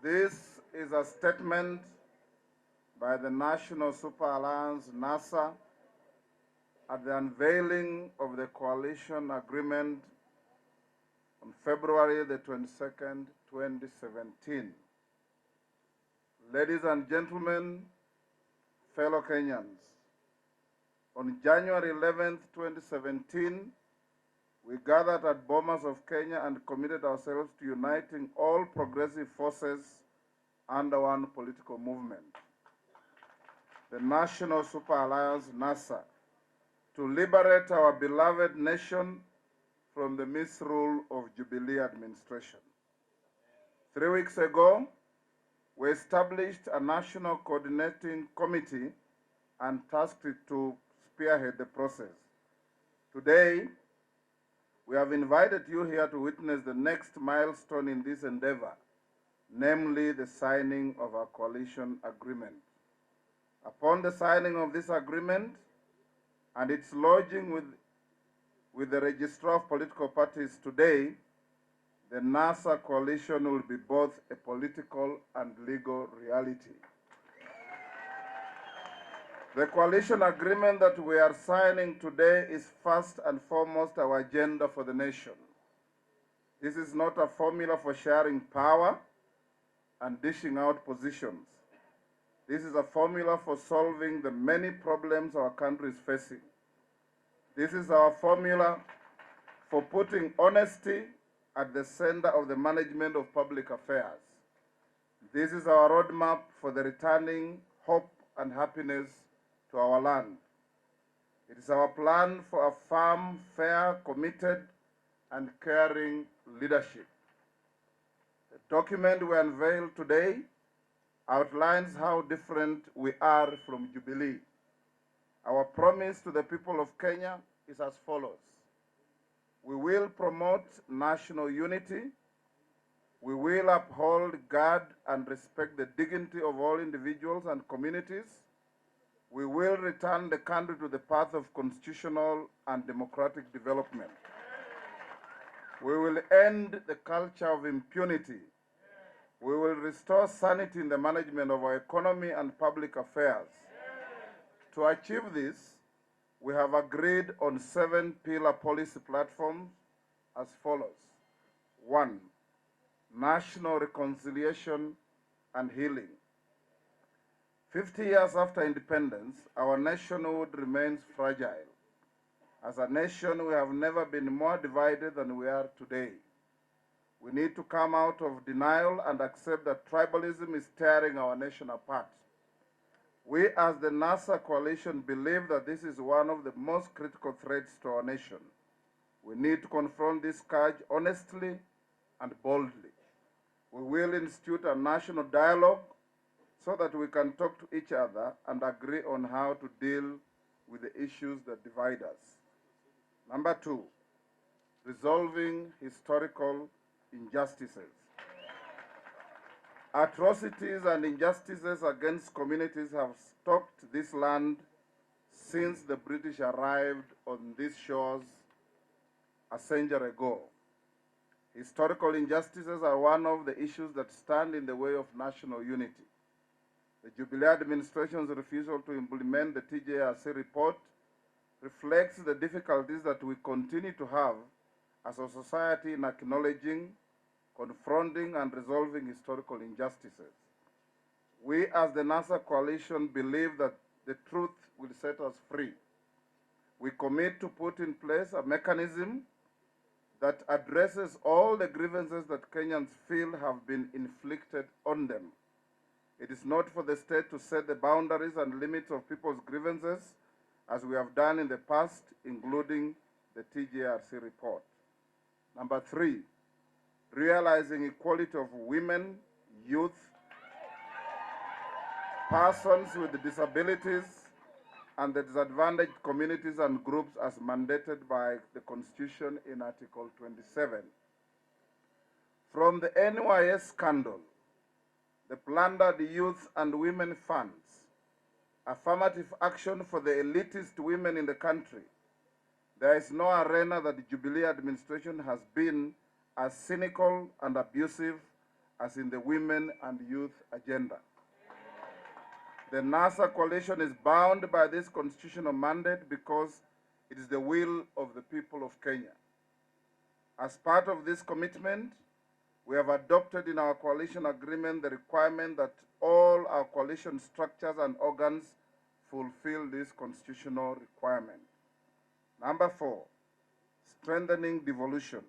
This is a statement by the National Super Alliance, NASA, at the unveiling of the coalition agreement on February the 22nd, 2017. Ladies and gentlemen, fellow Kenyans, on January 11th, 2017, we gathered at Bomas of Kenya and committed ourselves to uniting all progressive forces under one political movement, the National Super Alliance, NASA, to liberate our beloved nation from the misrule of Jubilee administration. 3 weeks ago, we established a national coordinating committee and tasked it to spearhead the process. Today, we have invited you here to witness the next milestone in this endeavor, namely the signing of our coalition agreement. Upon the signing of this agreement and its lodging with the Registrar of Political Parties today, the NASA coalition will be both a political and legal reality. The coalition agreement that we are signing today is first and foremost our agenda for the nation. This is not a formula for sharing power and dishing out positions. This is a formula for solving the many problems our country is facing. This is our formula for putting honesty at the center of the management of public affairs. This is our roadmap for the returning hope and happiness to our land. It is our plan for a firm, fair, committed, and caring leadership. The document we unveil today outlines how different we are from Jubilee. Our promise to the people of Kenya is as follows. We will promote national unity. We will uphold, guard, and respect the dignity of all individuals and communities. We will return the country to the path of constitutional and democratic development. We will end the culture of impunity. We will restore sanity in the management of our economy and public affairs. To achieve this, we have agreed on 7 pillar policy platforms as follows. 1, national reconciliation and healing. 50 years after independence, our nationhood remains fragile. As a nation, we have never been more divided than we are today. We need to come out of denial and accept that tribalism is tearing our nation apart. We as the NASA coalition believe that this is one of the most critical threats to our nation. We need to confront this scourge honestly and boldly. We will institute a national dialogue so that we can talk to each other and agree on how to deal with the issues that divide us. Number 2, resolving historical injustices. Atrocities and injustices against communities have stalked this land since the British arrived on these shores a century ago. Historical injustices are one of the issues that stand in the way of national unity. The Jubilee administration's refusal to implement the TJRC report reflects the difficulties that we continue to have as a society in acknowledging, confronting, and resolving historical injustices. We as the NASA coalition believe that the truth will set us free. We commit to put in place a mechanism that addresses all the grievances that Kenyans feel have been inflicted on them. It is not for the state to set the boundaries and limits of people's grievances, as we have done in the past, including the TJRC report. Number 3, realizing equality of women, youth, persons with disabilities, and the disadvantaged communities and groups as mandated by the Constitution in Article 27. From the NYS scandal, the plundered youth and women funds, affirmative action for the elitist women in the country, there is no arena that the Jubilee administration has been as cynical and abusive as in the Women and Youth Agenda. The NASA coalition is bound by this constitutional mandate because it is the will of the people of Kenya. As part of this commitment, we have adopted in our coalition agreement the requirement that all our coalition structures and organs fulfill this constitutional requirement. Number 4, strengthening devolution.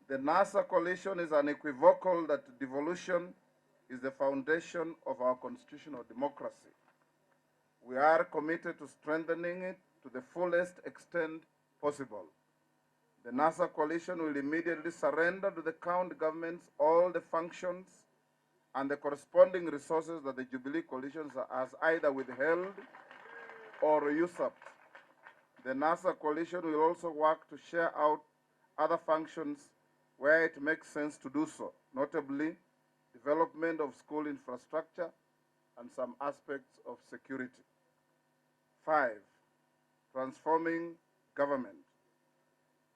The NASA coalition is unequivocal that devolution is the foundation of our constitutional democracy. We are committed to strengthening it to the fullest extent possible. The NASA coalition will immediately surrender to the county governments all the functions and the corresponding resources that the Jubilee coalition has either withheld or usurped. The NASA coalition will also work to share out other functions where it makes sense to do so, notably development of school infrastructure and some aspects of security. 5, transforming government.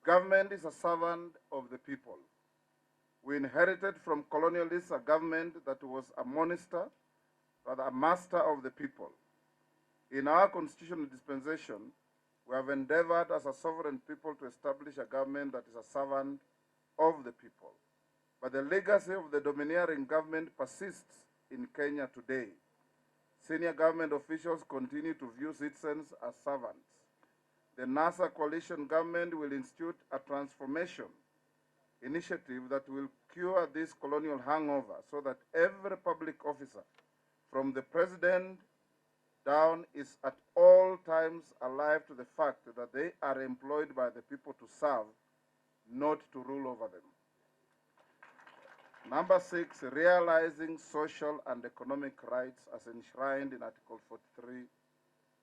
Government is a servant of the people. We inherited from colonialists a government that was a master of the people. In our constitutional dispensation, we have endeavored as a sovereign people to establish a government that is a servant of the people. But the legacy of the domineering government persists in Kenya today. Senior government officials continue to view citizens as servants. The NASA coalition government will institute a transformation initiative that will cure this colonial hangover so that every public officer, from the president down, is at all times alive to the fact that they are employed by the people to serve, not to rule over them. Number 6, realizing social and economic rights as enshrined in Article 43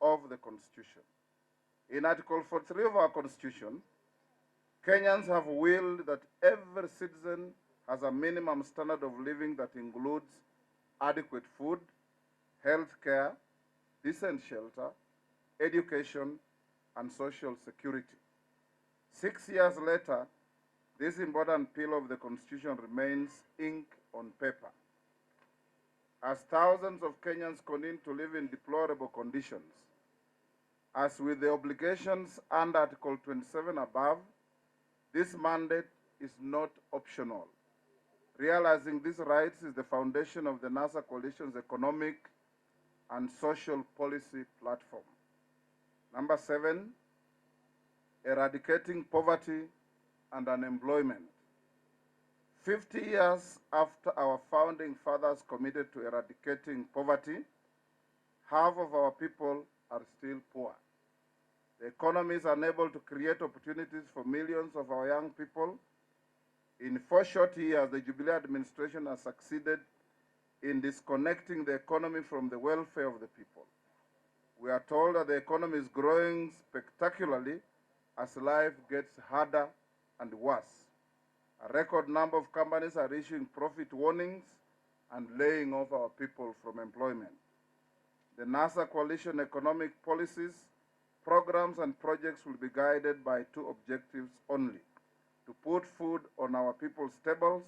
of the Constitution. In Article 43 of our Constitution, Kenyans have willed that every citizen has a minimum standard of living that includes adequate food, health care, decent shelter, education, and social security. 6 years later, this important pillar of the Constitution remains ink on paper. As thousands of Kenyans continue to live in deplorable conditions, as with the obligations under Article 27 above, this mandate is not optional. Realizing these rights is the foundation of the NASA coalition's economic and social policy platform. Number 7, eradicating poverty and unemployment. 50 years after our founding fathers committed to eradicating poverty, half of our people are still poor. The economy is unable to create opportunities for millions of our young people. In 4 short years, the Jubilee administration has succeeded in disconnecting the economy from the welfare of the people. We are told that the economy is growing spectacularly as life gets harder and worse. A record number of companies are issuing profit warnings and laying off our people from employment. The NASA coalition economic policies, programs, and projects will be guided by 2 objectives only: to put food on our people's tables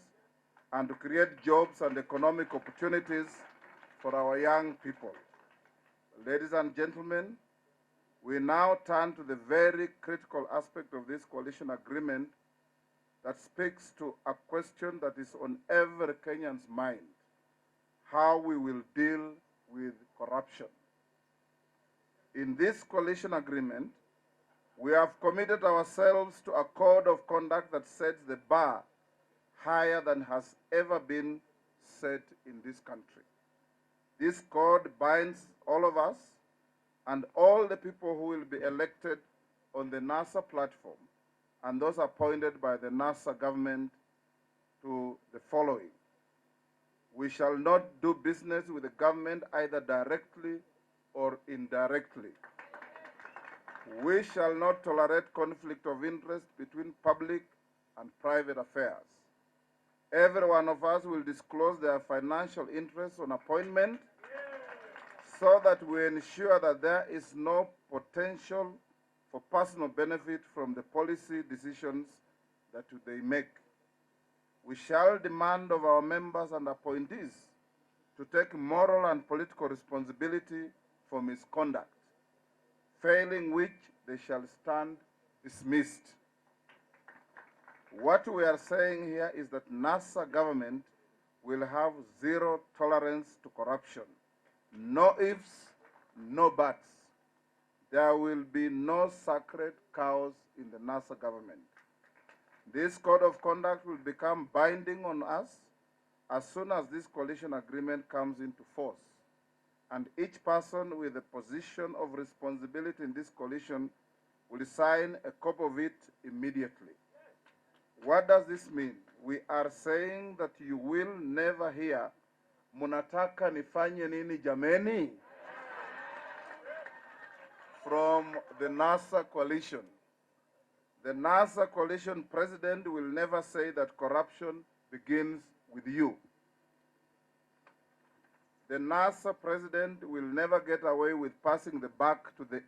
and to create jobs and economic opportunities for our young people. Ladies and gentlemen, we now turn to the very critical aspect of this coalition agreement that speaks to a question that is on every Kenyan's mind: how we will deal with corruption. In this coalition agreement, we have committed ourselves to a code of conduct that sets the bar higher than has ever been set in this country. This code binds all of us and all the people who will be elected on the NASA platform and those appointed by the NASA government to the following: we shall not do business with the government either directly or indirectly. We shall not tolerate conflict of interest between public and private affairs. Every one of us will disclose their financial interests on appointment so that we ensure that there is no potential for personal benefit from the policy decisions that they make. We shall demand of our members and appointees to take moral and political responsibility for misconduct, failing which they shall stand dismissed. What we are saying here is that NASA government will have zero tolerance to corruption. No ifs, no buts. There will be no sacred cows in the NASA government. This code of conduct will become binding on us as soon as this coalition agreement comes into force. And each person with a position of responsibility in this coalition will sign a copy of it immediately. What does this mean? We are saying that you will never hear, munataka nifanye nini jameni, from the NASA coalition. The NASA coalition president will never say that corruption begins with you. The NASA president will never get away with passing the buck to the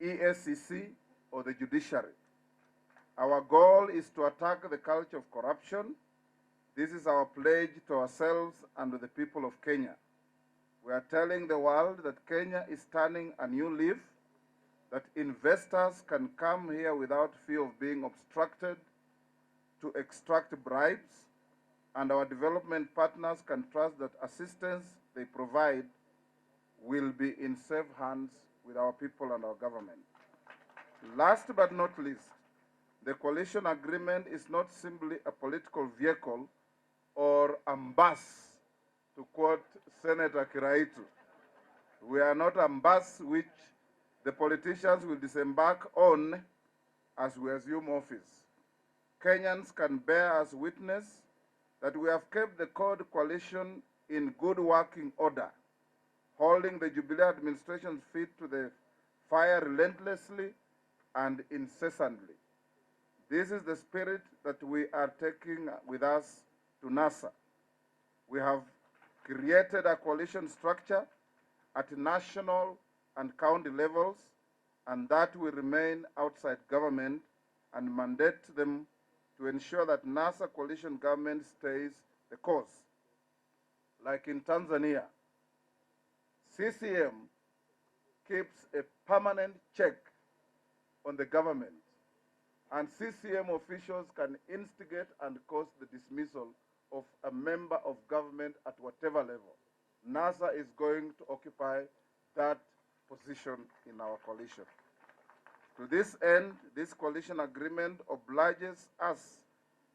EACC or the judiciary. Our goal is to attack the culture of corruption. This is our pledge to ourselves and to the people of Kenya. We are telling the world that Kenya is turning a new leaf, that investors can come here without fear of being obstructed to extract bribes, and our development partners can trust that assistance they provide will be in safe hands with our people and our government. Last but not least, the coalition agreement is not simply a political vehicle or ambas, to quote Senator Kiraitu. We are not ambas which the politicians will disembark on as we assume office. Kenyans can bear as witness that we have kept the Code Coalition in good working order, holding the Jubilee administration's feet to the fire relentlessly and incessantly. This is the spirit that we are taking with us to NASA. We have created a coalition structure at national and county levels, and that will remain outside government and mandate them to ensure that NASA coalition government stays the course. Like in Tanzania, CCM keeps a permanent check on the government, and CCM officials can instigate and cause the dismissal of a member of government at whatever level. NASA is going to occupy that position in our coalition. To this end, this coalition agreement obliges us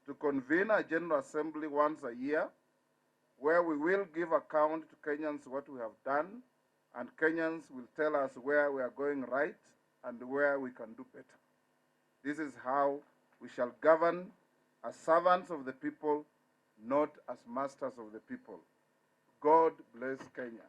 to convene a General Assembly once a year, where we will give account to Kenyans what we have done, and Kenyans will tell us where we are going right and where we can do better. This is how we shall govern as servants of the people, not as masters of the people. God bless Kenya.